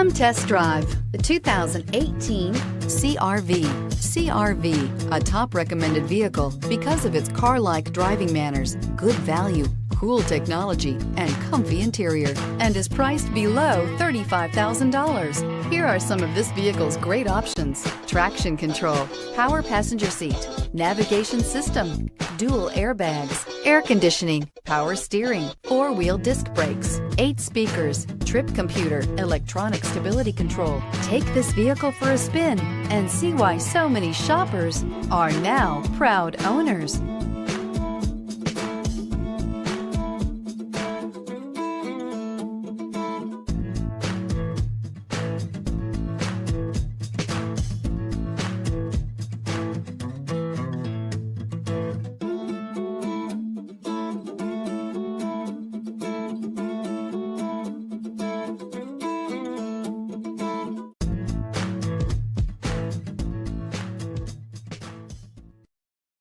Come test drive the 2018 CR-V. CR-V, a top recommended vehicle because of its car-like driving manners, good value, cool technology, and comfy interior, and is priced below $35,000. Here are some of this vehicle's great options: traction control, power passenger seat, navigation system, dual airbags, air conditioning, power steering, four-wheel disc brakes, 8 speakers, trip computer, electronic stability control. Take this vehicle for a spin and see why so many shoppers are now proud owners.